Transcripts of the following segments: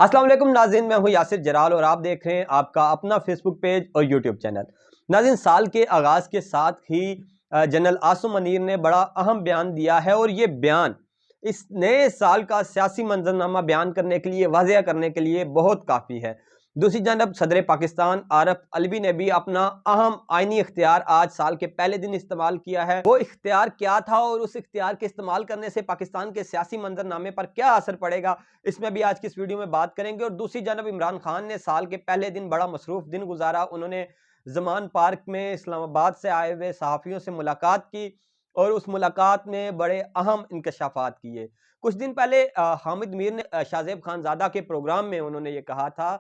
अस्सलाम वालेकुम नाज़रीन, मैं हूं यासिर जलाल और आप देख रहे हैं आपका अपना फेसबुक पेज और यूट्यूब चैनल। नाज़रीन, साल के आगाज़ के साथ ही जनरल आसिम मुनीर ने बड़ा अहम बयान दिया है और ये बयान इस नए साल का सियासी मंजरनामा बयान करने के लिए, वाज़ेह करने के लिए बहुत काफ़ी है। दूसरी जानब सदर पाकिस्तान आरिफ अलवी ने भी अपना अहम आइनी इख्तियार आज साल के पहले दिन इस्तेमाल किया है। वो इख्तियार क्या था और उस इख्तियार के इस्तेमाल करने से पाकिस्तान के सियासी मंजरनामे पर क्या असर पड़ेगा, इसमें भी आज की इस वीडियो में बात करेंगे। और दूसरी जानब इमरान खान ने साल के पहले दिन बड़ा मसरूफ दिन गुजारा। उन्होंने जमान पार्क में इस्लामाबाद से आए हुए सहाफ़ियों से मुलाकात की और उस मुलाकात में बड़े अहम इंकशाफात किए। कुछ दिन पहले हामिद मीर ने शाहजेब खानजादा के प्रोग्राम में उन्होंने ये कहा था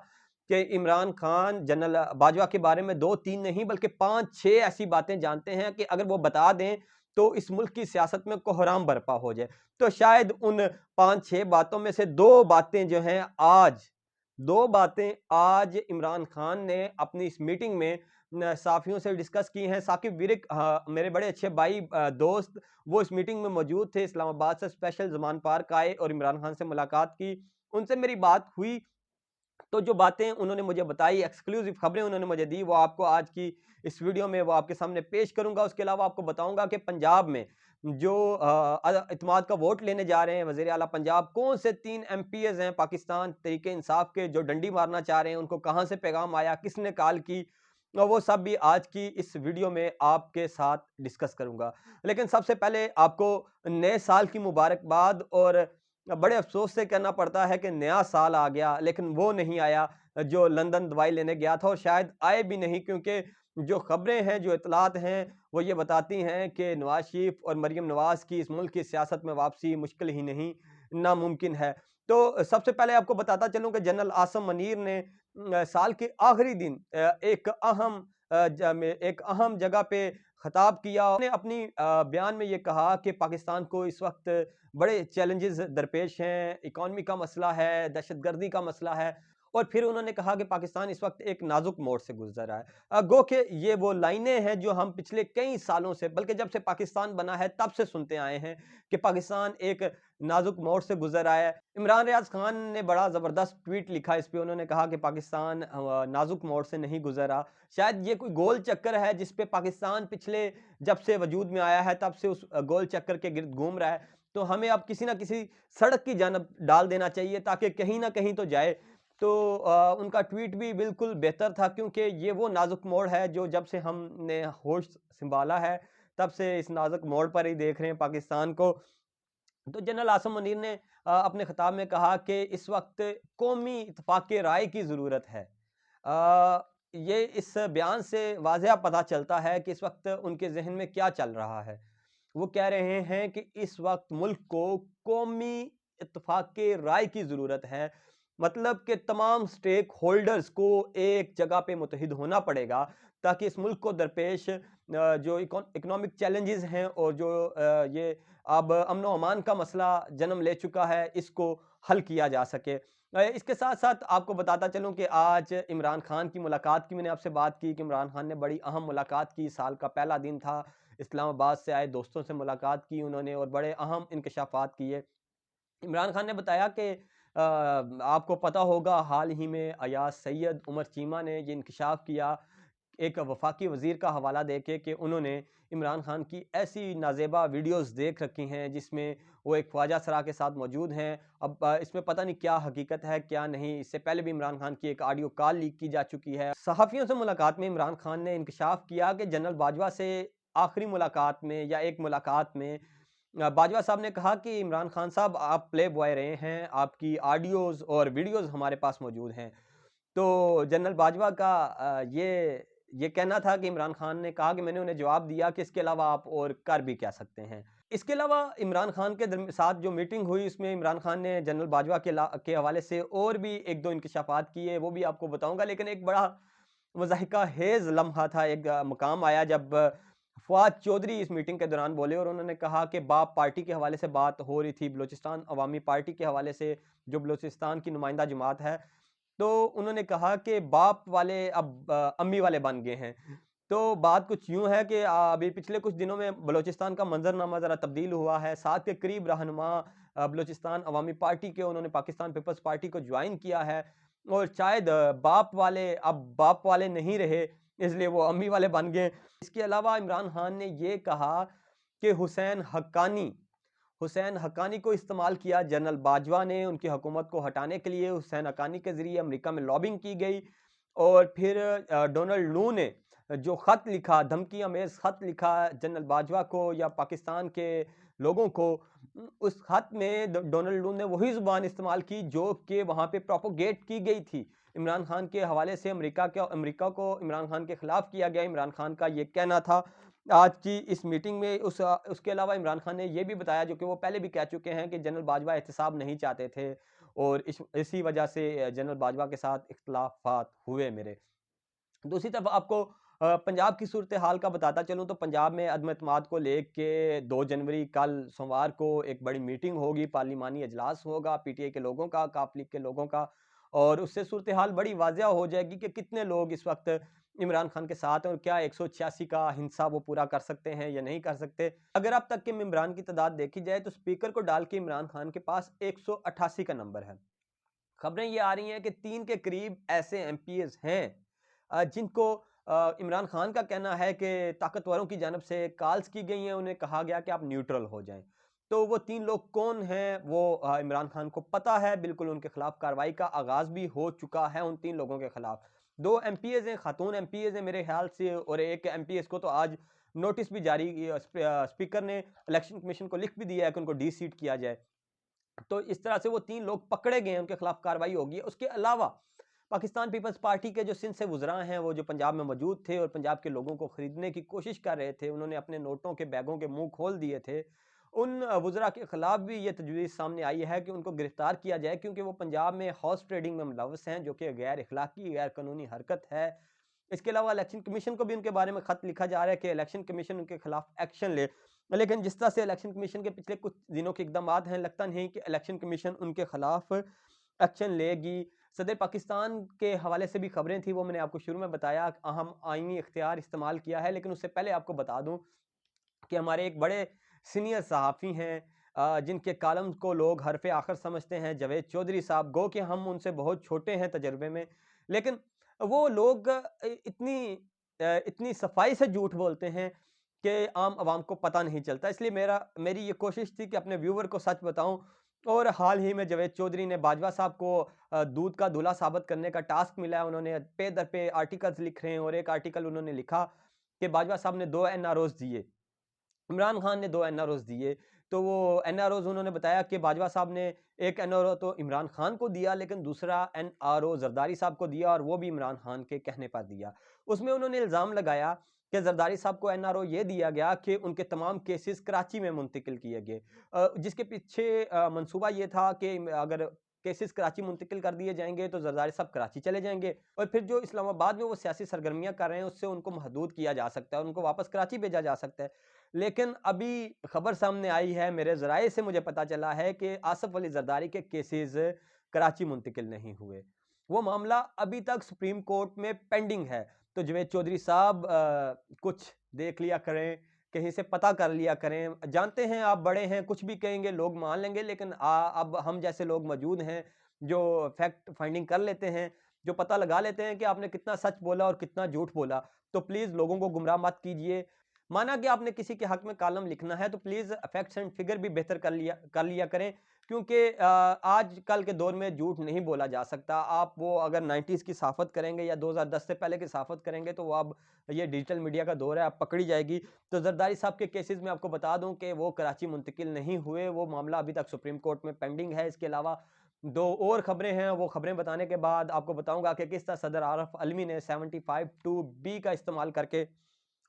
कि इमरान खान जनरल बाजवा के बारे में 2-3 नहीं बल्कि 5-6 ऐसी बातें जानते हैं कि अगर वो बता दें तो इस मुल्क की सियासत में कोहराम बर्पा हो जाए। तो शायद उन 5-6 बातों में से 2 बातें जो हैं आज इमरान खान ने अपनी इस मीटिंग में साफियों से डिस्कस की हैं। साकिब विरिक मेरे बड़े अच्छे भाई दोस्त, वो इस मीटिंग में मौजूद थे। इस्लामाबाद से स्पेशल ज़मान पार्क आए और इमरान खान से मुलाकात की। उनसे मेरी बात हुई तो जो बातें उन्होंने मुझे बताई, एक्सक्लूसिव खबरें उन्होंने मुझे दी, वो आपको आज की इस वीडियो में वो आपके सामने पेश करूंगा। उसके अलावा आपको बताऊंगा कि पंजाब में जो इत्तेमाद का वोट लेने जा रहे हैं वज़ीर आला पंजाब, कौन से 3 एमपीएस हैं पाकिस्तान तहरीक इंसाफ के जो डंडी मारना चाह रहे हैं, उनको कहां से पैगाम आया, किसने कॉल की, और वो सब भी आज की इस वीडियो में आपके साथ डिस्कस करूंगा। लेकिन सबसे पहले आपको नए साल की मुबारकबाद। और बड़े अफसोस से कहना पड़ता है कि नया साल आ गया लेकिन वो नहीं आया जो लंदन दवाई लेने गया था, और शायद आए भी नहीं, क्योंकि जो खबरें हैं, जो इतलात हैं, वो ये बताती हैं कि नवाज शरीफ और मरीम नवाज की इस मुल्क की सियासत में वापसी मुश्किल ही नहीं, नामुमकिन है। तो सबसे पहले आपको बताता चलूं कि जनरल आसिम मुनीर ने साल के आखिरी दिन एक अहम जगह पे खिताब किया। उन्होंने अपनी बयान में ये कहा कि पाकिस्तान को इस वक्त बड़े चैलेंजेस दरपेश हैं, इकॉनमी का मसला है, दहशतगर्दी का मसला है, और फिर उन्होंने कहा कि पाकिस्तान इस वक्त एक नाजुक मोड़ से गुजर रहा है। गो के ये वो लाइनें हैं जो हम पिछले कई सालों से, बल्कि जब से पाकिस्तान बना है तब से सुनते आए हैं कि पाकिस्तान एक नाजुक मोड़ से गुजर रहा है। इमरान रियाज खान ने बड़ा ज़बरदस्त ट्वीट लिखा इस पे। उन्होंने कहा कि पाकिस्तान नाजुक मोड़ से नहीं गुजर रहा। शायद ये कोई गोल चक्कर है जिस पे पाकिस्तान पिछले जब से वजूद में आया है तब से उस गोल चक्कर के गिर्द घूम रहा है। तो हमें अब किसी ना किसी सड़क की जानब डाल देना चाहिए ताकि कहीं ना कहीं तो जाए। तो उनका ट्वीट भी बिल्कुल बेहतर था, क्योंकि ये वो नाजुक मोड़ है जो जब से हमने होश संभाला है तब से इस नाजुक मोड़ पर ही देख रहे हैं पाकिस्तान को। तो जनरल आसिम मुनीर ने अपने खिताब में कहा कि इस वक्त कौमी इत्तेफाक राय की ज़रूरत है। ये इस बयान से वाज़ह पता चलता है कि इस वक्त उनके जहन में क्या चल रहा है। वो कह रहे हैं कि इस वक्त मुल्क को कौमी इत्तेफाक राय की ज़रूरत है। मतलब कि तमाम स्टेक होल्डर्स को एक जगह पे मुत्तहिद होना पड़ेगा ताकि इस मुल्क को दरपेश जो इकोनॉमिक चैलेंजेस हैं और जो ये अब अमन व अमान का मसला जन्म ले चुका है, इसको हल किया जा सके। इसके साथ साथ आपको बताता चलूं कि आज इमरान खान की मुलाकात की मैंने आपसे बात की कि इमरान खान ने बड़ी अहम मुलाकात की। साल का पहला दिन था, इस्लामाबाद से आए दोस्तों से मुलाकात की उन्होंने और बड़े अहम इंकशाफात किए। इमरान खान ने बताया कि आपको पता होगा हाल ही में अयाज सैयद उमर चीमा ने ये इंकशाफ किया एक वफाकी वज़ीर का हवाला देके कि उन्होंने इमरान खान की ऐसी नाज़ेबा वीडियोस देख रखी हैं जिसमें वो एक ख्वाजा सरा के साथ मौजूद हैं। अब इसमें पता नहीं क्या हकीकत है क्या नहीं। इससे पहले भी इमरान खान की एक ऑडियो कॉल लीक की जा चुकी है। सहाफ़ियों से मुलाकात में इमरान खान ने इंकशाफ किया कि जनरल बाजवा से आखिरी मुलाकात में या एक मुलाकात में बाजवा साहब ने कहा कि इमरान खान साहब आप प्ले बॉय रहे हैं, आपकी ऑडियोज़ और वीडियोज़ हमारे पास मौजूद हैं। तो जनरल बाजवा का ये कहना था कि इमरान खान ने कहा कि मैंने उन्हें जवाब दिया कि इसके अलावा आप और कर भी क्या सकते हैं। इसके अलावा इमरान खान के साथ जो मीटिंग हुई उसमें इमरान खान ने जनरल बाजवा के हवाले से और भी 1-2 इंकशाफात किए, वो भी आपको बताऊँगा। लेकिन एक बड़ा मुज़ाहिका हेज़ लम्हा था, एक मकाम आया जब फवाद चौधरी इस मीटिंग के दौरान बोले और उन्होंने कहा कि बाप पार्टी के हवाले से बात हो रही थी, बलूचिस्तान अवामी पार्टी के हवाले से, जो बलूचिस्तान की नुमाइंदा जमात है। तो उन्होंने कहा कि बाप वाले अब अम्मी वाले बन गए हैं। तो बात कुछ यूँ है कि अभी पिछले कुछ दिनों में बलूचिस्तान का मंज़रनामा ज़रा तब्दील हुआ है। 7 के करीब रहनुमा बलूचिस्तान अवामी पार्टी के उन्होंने पाकिस्तान पीपल्स पार्टी को जॉइन किया है और शायद बाप वाले अब बाप वाले नहीं रहे, इसलिए वो अम्मी वाले बन गए। इसके अलावा इमरान खान ने ये कहा कि हुसैन हक्कानी को इस्तेमाल किया। जनरल बाजवा ने उनकी हुकूमत को हटाने के लिए हुसैन हक्कानी के ज़रिए अमेरिका में लॉबिंग की गई और फिर डोनाल्ड लू ने जो ख़त लिखा, धमकी अमेज़ ख़त लिखा जनरल बाजवा को या पाकिस्तान के लोगों को, उस ख़त में डोनाल्ड लू ने वही ज़ुबान इस्तेमाल की जो कि वहाँ पे प्रोपोगेट की गई थी। इमरान खान के हवाले से अमेरिका को इमरान खान के ख़िलाफ़ किया गया। इमरान खान का ये कहना था। आज की इस मीटिंग में उसके अलावा इमरान खान ने ये भी बताया, जो कि वो पहले भी कह चुके हैं, कि जनरल बाजवा एहतसाब नहीं चाहते थे और इसी वजह से जनरल बाजवा के साथ इख्तिलाफ़ात हुए मेरे। दूसरी तरफ आपको पंजाब की सूरत हाल का बताता चलूँ तो पंजाब में अदम एतमाद को लेके 2 जनवरी कल सोमवार को एक बड़ी मीटिंग होगी, पार्लिमानी इजलास होगा पीटीआई के लोगों का, काफ लीग के लोगों का, और उससे सूरत हाल बड़ी वाज़ेह हो जाएगी कि कितने लोग इस वक्त इमरान खान के साथ हैं और क्या 186 का हिंसा वो पूरा कर सकते हैं या नहीं कर सकते। अगर अब तक के मेंबरान की तादाद देखी जाए तो स्पीकर को डाल के इमरान खान के पास 188 का नंबर है। खबरें ये आ रही हैं कि 3 के करीब ऐसे एमपीएस हैं जिनको इमरान खान का कहना है कि ताकतवरों की जानब से कॉल्स की गई हैं, उन्हें कहा गया कि आप न्यूट्रल हो जाएं। तो वो 3 लोग कौन हैं वो इमरान खान को पता है, बिल्कुल उनके खिलाफ कार्रवाई का आगाज़ भी हो चुका है उन 3 लोगों के खिलाफ। 2 एमपीएस हैं, खातून एमपीएस हैं मेरे ख्याल से, और एक एमपीएस को तो आज नोटिस भी जारी स्पीकर ने इलेक्शन कमीशन को लिख भी दिया है कि उनको डी-सीट किया जाए। तो इस तरह से वो 3 लोग पकड़े गए हैं, उनके खिलाफ कार्रवाई होगी। उसके अलावा पाकिस्तान पीपल्स पार्टी के जो सिंध से वुज़रा हैं, वो जो पंजाब में मौजूद थे और पंजाब के लोगों को खरीदने की कोशिश कर रहे थे, उन्होंने अपने नोटों के बैगों के मुँह खोल दिए थे। उन वुज़रा के खिलाफ भी ये तजवीज़ सामने आई है कि उनको गिरफ्तार किया जाए, क्योंकि वो पंजाब में हॉर्स ट्रेडिंग में मुलव्वस हैं, जो कि गैर अखलाकी, गैर कानूनी हरकत है। इसके अलावा इलेक्शन कमीशन को भी उनके बारे में खत लिखा जा रहा है कि इलेक्शन कमीशन उनके खिलाफ एक्शन ले। लेकिन जिस तरह से इलेक्शन कमीशन के पिछले कुछ दिनों के इकदामात हैं, लगता नहीं कि इलेक्शन कमीशन उनके खिलाफ एक्शन लेगी। सदर पाकिस्तान के हवाले से भी खबरें थी, वो मैंने आपको शुरू में बताया, अहम आईनी इख्तियार इस्तेमाल किया है। लेकिन उससे पहले आपको बता दूं कि हमारे एक बड़े सीनियर सहाफ़ी हैं जिनके कालम को लोग हरफ़े आखिर समझते हैं, जावेद चौधरी साहब। गो कि हम उनसे बहुत छोटे हैं तजर्बे में, लेकिन वो लोग इतनी सफाई से झूठ बोलते हैं कि आम आवाम को पता नहीं चलता। इसलिए मेरी ये कोशिश थी कि अपने व्यूवर को सच बताऊं, और हाल ही में जावेद चौधरी ने बाजवा साहब को दूध का दूल्हा साबित करने का टास्क मिला है। उन्होंने पे दर पे आर्टिकल्स लिख रहे हैं, और एक आर्टिकल उन्होंने लिखा कि बाजवा साहब ने 2 एनआरओज़ दिए, इमरान खान ने 2 एनआरओज़ दिए। तो वो एनआरओज़ उन्होंने बताया कि बाजवा साहब ने एक एनआरओ तो इमरान खान को दिया, लेकिन दूसरा एनआरओ ज़रदारी साहब को दिया, और वो भी इमरान खान के कहने पर दिया। उसमें उन्होंने इल्ज़ाम लगाया कि ज़रदारी साहब को एनआरओ ये दिया गया कि उनके तमाम केसेस कराची में मुंतकिल किए गए। जिसके पीछे मंसूबा ये था कि अगर केसेस कराची मुंतकिल कर दिए जाएँगे तो ज़रदारी साहब कराची चले जाएँगे, और फिर जो इस्लामाबाद में वो सियासी सरगर्मियाँ कर रहे हैं उससे उनको महदूद किया जा सकता है, उनको वापस कराची भेजा जा सकता है। लेकिन अभी खबर सामने आई है, मेरे ज़राए से मुझे पता चला है कि आसिफ अली ज़रदारी के केसेस कराची मुंतकिल नहीं हुए। वो मामला अभी तक सुप्रीम कोर्ट में पेंडिंग है। तो जावेद चौधरी साहब कुछ देख लिया करें, कहीं से पता कर लिया करें। जानते हैं आप बड़े हैं, कुछ भी कहेंगे लोग मान लेंगे, लेकिन अब हम जैसे लोग मौजूद हैं जो फैक्ट फाइंडिंग कर लेते हैं, जो पता लगा लेते हैं कि आपने कितना सच बोला और कितना झूठ बोला। तो प्लीज़ लोगों को गुमराह मत कीजिए। माना कि आपने किसी के हक में कॉलम लिखना है तो प्लीज़ फैक्ट्स एंड फिगर भी बेहतर कर लिया करें, क्योंकि आजकल के दौर में झूठ नहीं बोला जा सकता। आप वो अगर 90s की सहाफ़त करेंगे या 2010 से पहले की सहाफ़त करेंगे तो वो अब ये डिजिटल मीडिया का दौर है, अब पकड़ी जाएगी। तो ज़रदारी साहब के केसेस में आपको बता दूं कि वो कराची मुंतकिल नहीं हुए, वो मामला अभी तक सुप्रीम कोर्ट में पेंडिंग है। इसके अलावा 2 और खबरें हैं, वो खबरें बताने के बाद आपको बताऊंगा कि किस तरह सदर आरफ अलवी ने 75 टू बी का इस्तेमाल करके,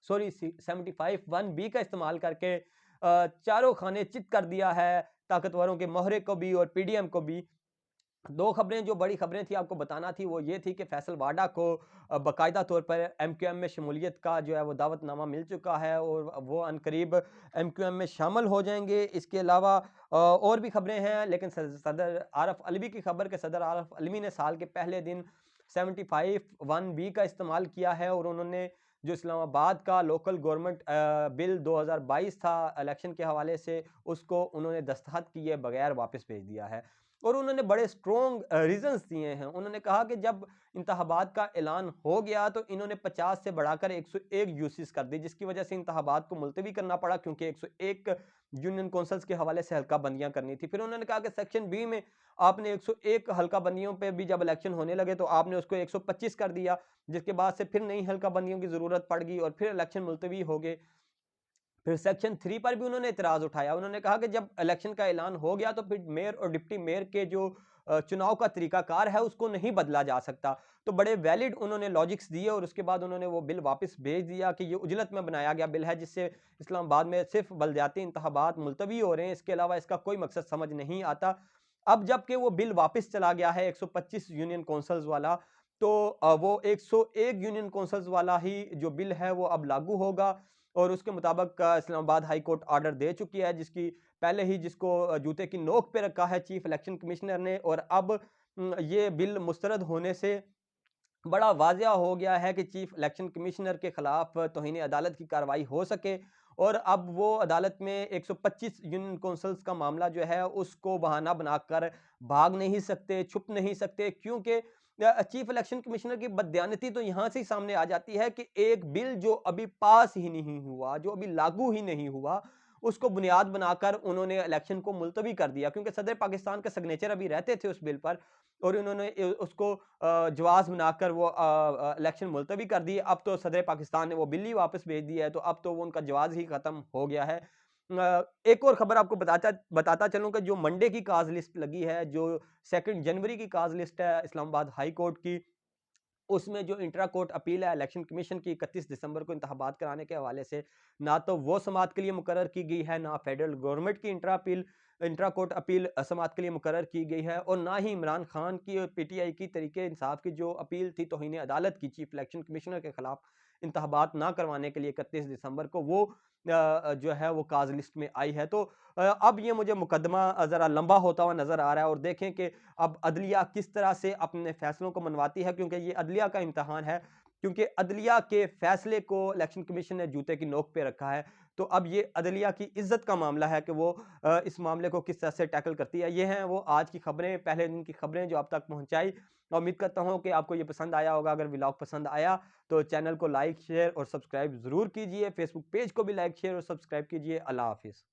सॉरी 75 1 बी का इस्तेमाल करके चारों खाने चित कर दिया है, ताकतवरों के मोहरे को भी और पीडीएम को भी। 2 खबरें जो बड़ी खबरें थी आपको बताना थी, वो ये थी कि फैसल वाडा को बाकायदा तौर पर एमक्यूएम में शमूलियत का जो है वो दावतनामा मिल चुका है, और वो अनकरीब एमक्यूएम में शामिल हो जाएंगे। इसके अलावा और भी खबरें हैं, लेकिन सदर आरफ अलवी की खबर के सदर आरफ अलवी ने साल के पहले दिन 75 1 बी का इस्तेमाल किया है, और उन्होंने जो इस्लामाबाद का लोकल गवर्नमेंट बिल 2022 था इलेक्शन के हवाले से, उसको उन्होंने दस्तखत किए बगैर वापस भेज दिया है। और उन्होंने बड़े स्ट्रॉन्ग रीज़न्स दिए हैं। उन्होंने कहा कि जब इंतखाबात का ऐलान हो गया तो इन्होंने 50 से बढ़ाकर 101 यूसीस कर दी, जिसकी वजह से इंतखाबात को मुलतवी करना पड़ा, क्योंकि 101 यूनियन कौंसल्स के हवाले से हल्का बंदियां करनी थी। फिर उन्होंने कहा कि सेक्शन बी में आपने 101 हल्का बंदियों पे भी जब इलेक्शन होने लगे तो आपने उसको 125 कर दिया, जिसके बाद से फिर नई हल्का बंदियों की ज़रूरत पड़ गई और फिर इलेक्शन मुलतवी हो गए। फिर सेक्शन 3 पर भी उन्होंने इतराज़ उठाया। उन्होंने कहा कि जब इलेक्शन का ऐलान हो गया तो फिर मेयर और डिप्टी मेयर के जो चुनाव का तरीकाकार है उसको नहीं बदला जा सकता। तो बड़े वैलिड उन्होंने लॉजिक्स दिए और उसके बाद उन्होंने वो बिल वापस भेज दिया कि ये उजलत में बनाया गया बिल है, जिससे इस्लामाबाद में सिर्फ़ बलदियाती इंतखाबात मुलतवी हो रहे हैं, इसके अलावा इसका कोई मकसद समझ नहीं आता। अब जबकि वो बिल वापस चला गया है 125 यूनियन कौंसल्स वाला, तो वो 101 यूनियन कौंसल्स वाला ही जो बिल है वो अब लागू होगा और उसके मुताबिक इस्लामाबाद हाई कोर्ट ऑर्डर दे चुकी है, जिसकी पहले ही जिसको जूते की नोक पे रखा है चीफ इलेक्शन कमिश्नर ने। और अब ये बिल मुस्तरद होने से बड़ा वाज़िया हो गया है कि चीफ इलेक्शन कमिश्नर के खिलाफ तौहीन अदालत की कार्रवाई हो सके और अब वो अदालत में 125 यूनियन कौंसल्स का मामला जो है उसको बहाना बनाकर भाग नहीं सकते, छुप नहीं सकते, क्योंकि चीफ इलेक्शन कमिश्नर की बददियानती तो यहाँ से ही सामने आ जाती है कि एक बिल जो अभी पास ही नहीं हुआ, जो अभी लागू ही नहीं हुआ, उसको बुनियाद बनाकर उन्होंने इलेक्शन को मुलतवी कर दिया, क्योंकि सदर पाकिस्तान के सिग्नेचर अभी रहते थे उस बिल पर और उन्होंने उसको जवाज़ बनाकर वो इलेक्शन मुलतवी कर दिए। अब तो सदर पाकिस्तान ने वो बिल ही वापस भेज दिया है, तो अब तो वो उनका जवाज़ ही ख़त्म हो गया है। एक और ख़बर आपको बताता बताता चलूँ कि जो मंडे की काज़ लिस्ट लगी है, जो 2 जनवरी की काज़ लिस्ट है इस्लामाबाद हाई कोर्ट की, उसमें जो इंट्रा कोर्ट अपील है इलेक्शन कमीशन की 31 दिसंबर को इंतखाबात कराने के हवाले से, ना तो वो समाअत के लिए मुकर्रर की गई है, ना फेडरल गवर्नमेंट की इंट्रा कोर्ट अपील समाअत के लिए मुकर्रर की गई है और ना ही इमरान खान की और पीटीआई की तरीके इंसाफ की जो अपील थी तौहीन अदालत की चीफ इलेक्शन कमिश्नर के खिलाफ इंतखाबात ना करवाने के लिए 31 दिसंबर को, वो जो है वो काज लिस्ट में आई है। तो अब ये मुझे मुकदमा ज़रा लंबा होता हुआ नज़र आ रहा है और देखें कि अब अदलिया किस तरह से अपने फैसलों को मनवाती है, क्योंकि ये अदलिया का इम्तिहान है, क्योंकि अदलिया के फैसले को इलेक्शन कमीशन ने जूते की नोक पे रखा है। तो अब ये अदलिया की इज्जत का मामला है कि वो इस मामले को किस तरह से टैकल करती है। ये हैं वो आज की खबरें, पहले दिन की खबरें जो आप तक पहुंचाई। उम्मीद करता हूं कि आपको ये पसंद आया होगा। अगर व्लॉग पसंद आया तो चैनल को लाइक शेयर और सब्सक्राइब ज़रूर कीजिए। फेसबुक पेज को भी लाइक शेयर और सब्सक्राइब कीजिए। अल्लाह हाफिज़।